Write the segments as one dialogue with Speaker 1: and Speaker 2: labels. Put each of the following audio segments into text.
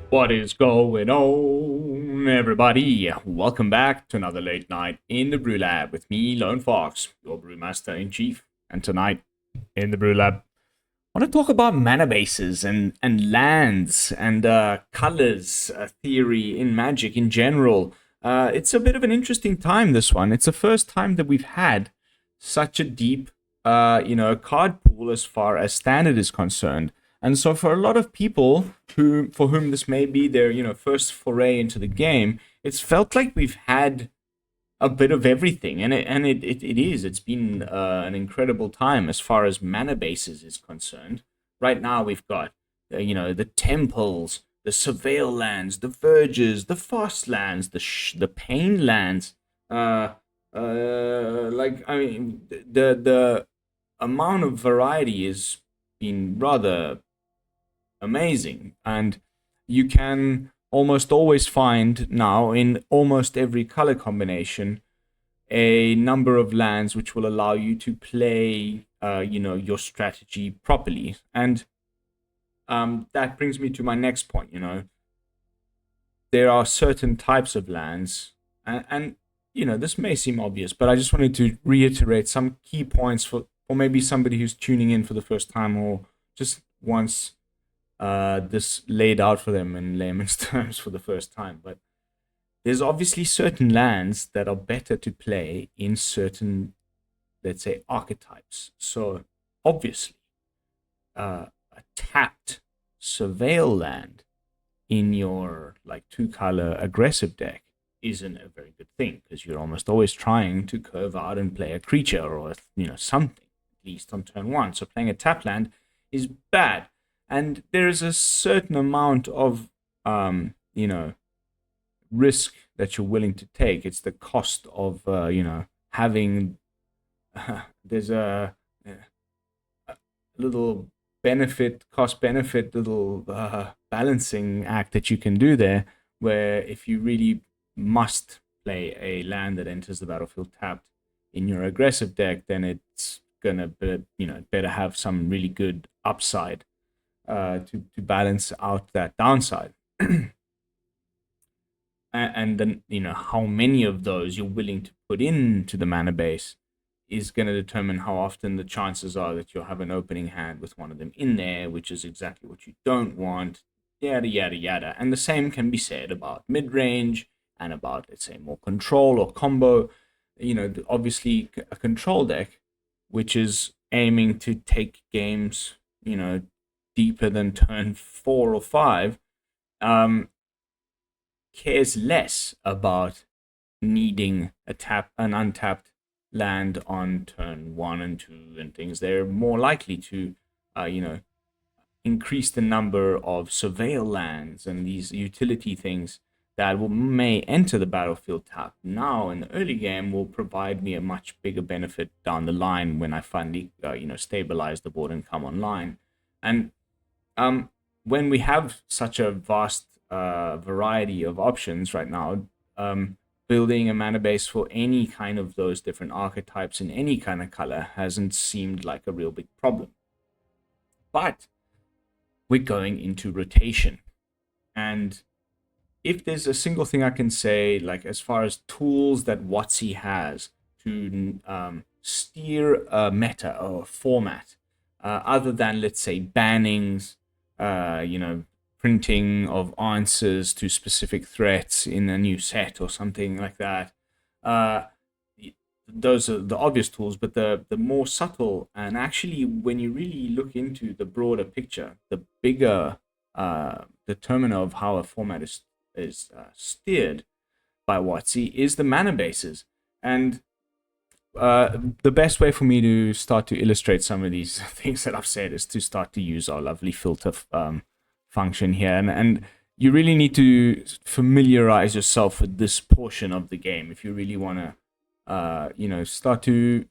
Speaker 1: What is going on, everybody? Welcome back to another late night in the BrewLab with me, Lone Fox, your brewmaster in chief. And tonight in the BrewLab, I want to talk about mana bases and lands and colors theory in Magic in general. It's a bit of an interesting time. This one. It's the first time that we've had such a deep, card pool as far as standard is concerned. And so, for a lot of people for whom this may be their, first foray into the game, it's felt like we've had a bit of everything, and it is. It's been an incredible time as far as mana bases is concerned. Right now, we've got the temples, the surveil lands, the verges, the fast lands, the pain lands. I mean, the amount of variety has been rather amazing, and you can almost always find now in almost every color combination a number of lands which will allow you to play your strategy properly. And that brings me to my next point. There are certain types of lands, and this may seem obvious, but I just wanted to reiterate some key points for maybe somebody who's tuning in for the first time or just wants this laid out for them in layman's terms for the first time. But there's obviously certain lands that are better to play in certain, let's say, archetypes. So obviously, a tapped surveil land in your like 2-color aggressive deck isn't a very good thing, because you're almost always trying to curve out and play a creature or something, at least on turn one. So playing a tap land is bad, and there is a certain amount of risk that you're willing to take. It's the cost of having there's a little cost benefit little balancing act that you can do there, where if you really must play a land that enters the battlefield tapped in your aggressive deck, then it's gonna be, better have some really good upside to balance out that downside. And then how many of those you're willing to put into the mana base is going to determine how often the chances are that you'll have an opening hand with one of them in there, which is exactly what you don't want. Yada yada yada. And the same can be said about mid-range and about, let's say, more control or combo. Obviously a control deck which is aiming to take games deeper than turn 4 or 5 cares less about needing an untapped land on turn 1 and 2 and things. They're more likely to increase the number of surveil lands and these utility things that may enter the battlefield tapped now in the early game, will provide me a much bigger benefit down the line when I finally stabilize the board and come online. And when we have such a vast variety of options right now, building a mana base for any kind of those different archetypes in any kind of color hasn't seemed like a real big problem. But we're going into rotation, and if there's a single thing I can say, like as far as tools that WotC has to steer a meta or a format, other than, let's say, bannings, printing of answers to specific threats in a new set or something like that. Those are the obvious tools, but the more subtle, and actually when you really look into the broader picture, the bigger determiner of how a format is steered by WotC is the mana bases. And the best way for me to start to illustrate some of these things that I've said is to start to use our lovely filter function here, and you really need to familiarize yourself with this portion of the game if you really want to start to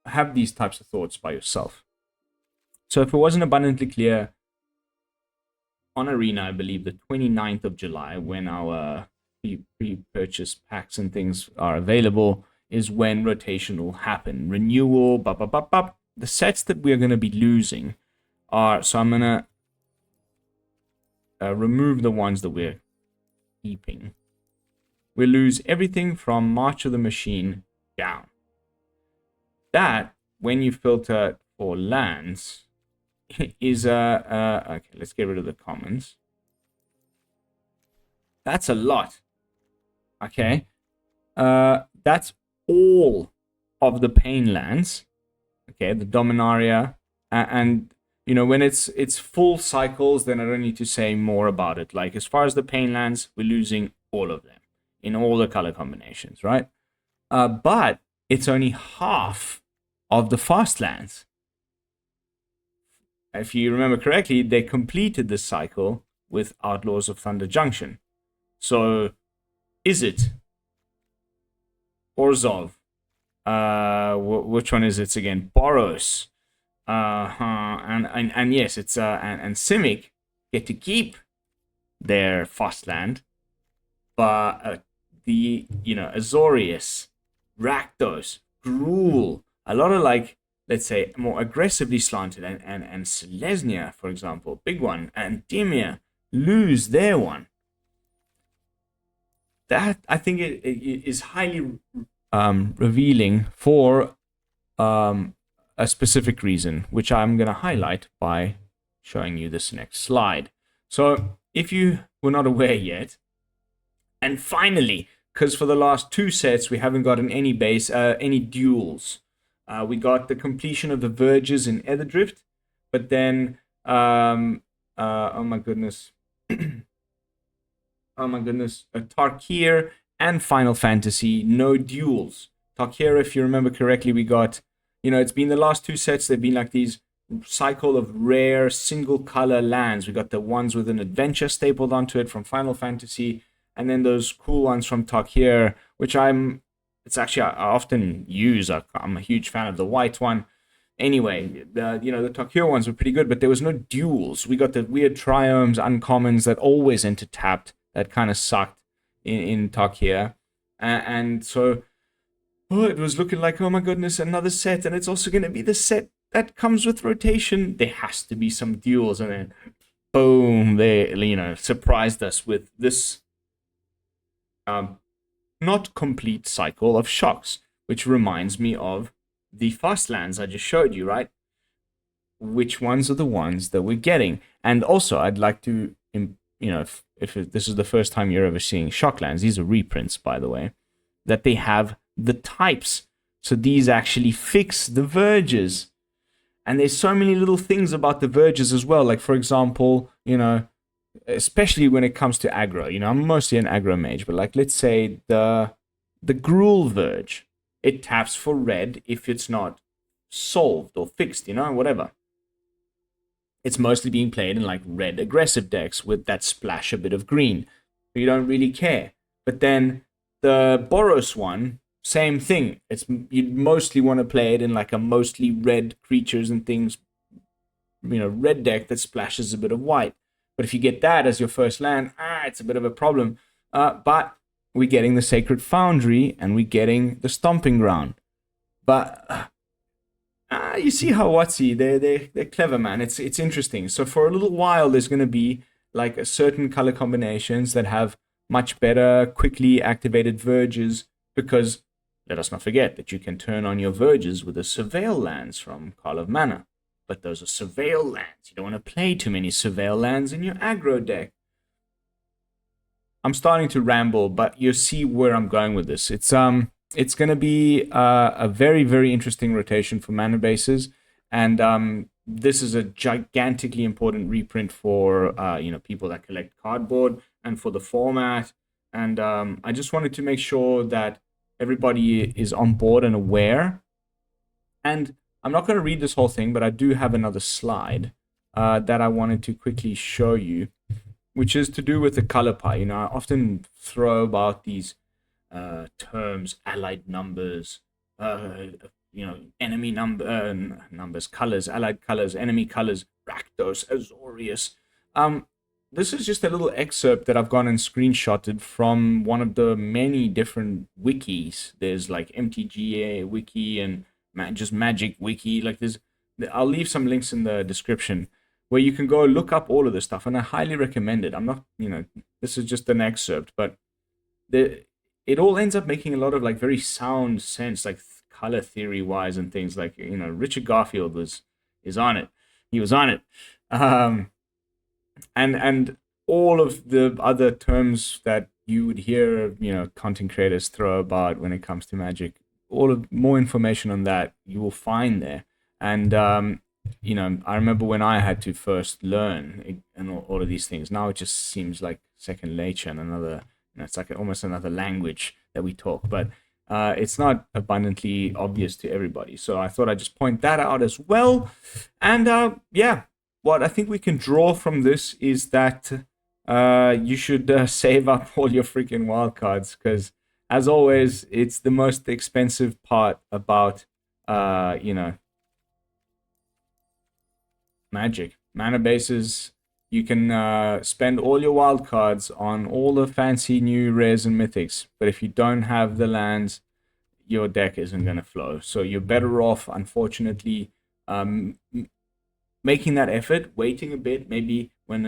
Speaker 1: have these types of thoughts by yourself. So if it wasn't abundantly clear, on Arena, I believe the 29th of July, when our pre-purchase packs and things are available, is when rotation will happen. Renewal, the sets that we're going to be losing are, so I'm going to remove the ones that we're keeping, we lose everything from March of the Machine down. That, when you filter for lands, is okay, let's get rid of the commons. That's a lot. Okay. That's all of the Pain lands. Okay, the Dominaria. And you know, when it's full cycles, then I don't need to say more about it. Like, as far as the Pain lands, we're losing all of them in all the color combinations, right? But it's only half of the fast lands. If you remember correctly, they completed this cycle with Outlaws of Thunder Junction. So, is it Orzhov? Which one is it again? Boros. And yes, it's and Simic get to keep their fast land, but the Azorius, Rakdos, Gruul, a lot of, like, let's say, more aggressively slanted, and Selesnya, for example, big one, and Dimir lose their one. That, I think, it is highly revealing for a specific reason, which I'm going to highlight by showing you this next slide. So, if you were not aware yet, and finally, because for the last two sets we haven't gotten any duels. We got the completion of the Verges in Etherdrift, but then, oh my goodness, Tarkir and Final Fantasy, no duels. Tarkir, if you remember correctly, we got, it's been the last two sets, they've been like these cycle of rare single color lands. We got the ones with an adventure stapled onto it from Final Fantasy, and then those cool ones from Tarkir, which I often use. I'm a huge fan of the white one. Anyway, the Tarkir ones were pretty good, but there was no duels. We got the weird triomes, uncommons that always enter tapped, that kind of sucked in Tarkir. And so, it was looking like, oh my goodness, another set, and it's also going to be the set that comes with rotation. There has to be some duels, and then boom, they surprised us with this not complete cycle of shocks, which reminds me of the fast lands I just showed you, right? Which ones are the ones that we're getting? And also, I'd like to, if this is the first time you're ever seeing Shocklands, these are reprints, by the way, that they have the types. So these actually fix the Verges. And there's so many little things about the Verges as well. Like, for example, especially when it comes to aggro. I'm mostly an aggro mage, but like, let's say the Gruul Verge, it taps for red if it's not solved or fixed, whatever. It's mostly being played in like red aggressive decks with that splash a bit of green. You don't really care. But then the Boros one, same thing. You'd mostly want to play it in like a mostly red creatures and things, red deck that splashes a bit of white. But if you get that as your first land, it's a bit of a problem. But we're getting the Sacred Foundry and we're getting the Stomping Ground. But you see how WotC, they're clever, man. It's interesting. So for a little while, there's going to be like a certain color combinations that have much better, quickly activated Verges, because let us not forget that you can turn on your Verges with the Surveil lands from Call of Mana. But those are Surveil lands. You don't want to play too many Surveil lands in your aggro deck. I'm starting to ramble, but you see where I'm going with this. It's going to be a very, very interesting rotation for mana bases, and this is a gigantically important reprint for people that collect cardboard and for the format. And I just wanted to make sure that everybody is on board and aware. And I'm not going to read this whole thing, but I do have another slide that I wanted to quickly show you, which is to do with the color pie. I often throw about these terms, allied numbers, enemy numbers, colors, allied colors, enemy colors, Rakdos, Azorius. This is just a little excerpt that I've gone and screenshotted from one of the many different wikis. There's like MTGA wiki and just Magic wiki. Like I'll leave some links in the description. where you can go look up all of this stuff, and I highly recommend it. I'm not, this is just an excerpt, but it all ends up making a lot of like very sound sense, like color theory wise and things. Like, Richard Garfield is on it. He was on it. And all of the other terms that you would hear, content creators throw about when it comes to Magic, more information on that you will find there. And I remember when I had to first learn and all of these things. Now it just seems like second nature and another. It's like almost another language that we talk, but it's not abundantly obvious to everybody. So I thought I'd just point that out as well. And what I think we can draw from this is that you should save up all your freaking wildcards, because as always, it's the most expensive part about, Magic. Mana bases, you can spend all your wildcards on all the fancy new rares and mythics, but if you don't have the lands, your deck isn't going to flow. So you're better off, unfortunately, making that effort, waiting a bit, maybe when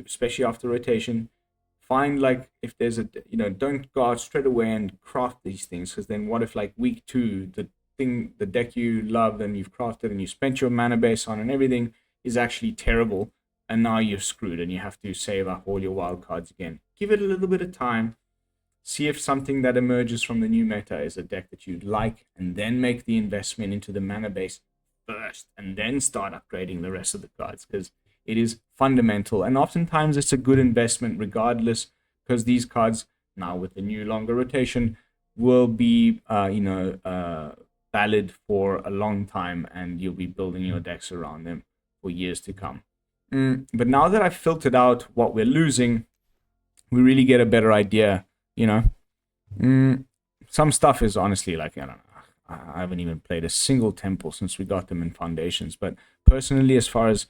Speaker 1: especially after rotation, find like if there's don't go out straight away and craft these things, because then what if like week 2, the deck you loved and you've crafted and you spent your mana base on and everything is actually terrible, and now you're screwed and you have to save up all your wild cards again. Give it a little bit of time. See if something that emerges from the new meta is a deck that you'd like, and then make the investment into the mana base first, and then start upgrading the rest of the cards, because it is fundamental. And oftentimes it's a good investment regardless, because these cards, now with the new longer rotation, will be valid for a long time, and you'll be building your decks around them for years to come. But now that I've filtered out what we're losing, we really get a better idea. Some stuff is honestly like, I don't know, I haven't even played a single temple since we got them in Foundations. But personally, as far as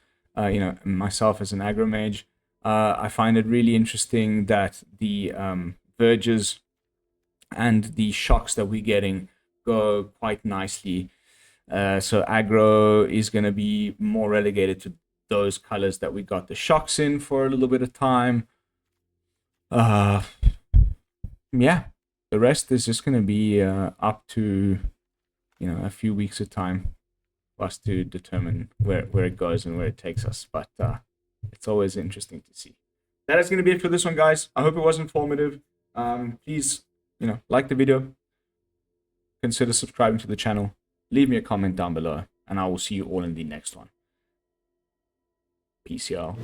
Speaker 1: myself as an aggro mage, I find it really interesting that the verges and the shocks that we're getting go quite nicely. So aggro is going to be more relegated to those colors that we got the shocks in for a little bit of time. The rest is just going to be up to a few weeks of time for us to determine where it goes and where it takes us. But it's always interesting to see. That is going to be it for this one, guys. I hope it was informative. Please, like the video, consider subscribing to the channel, leave me a comment down below, and I will see you all in the next one. Peace, y'all.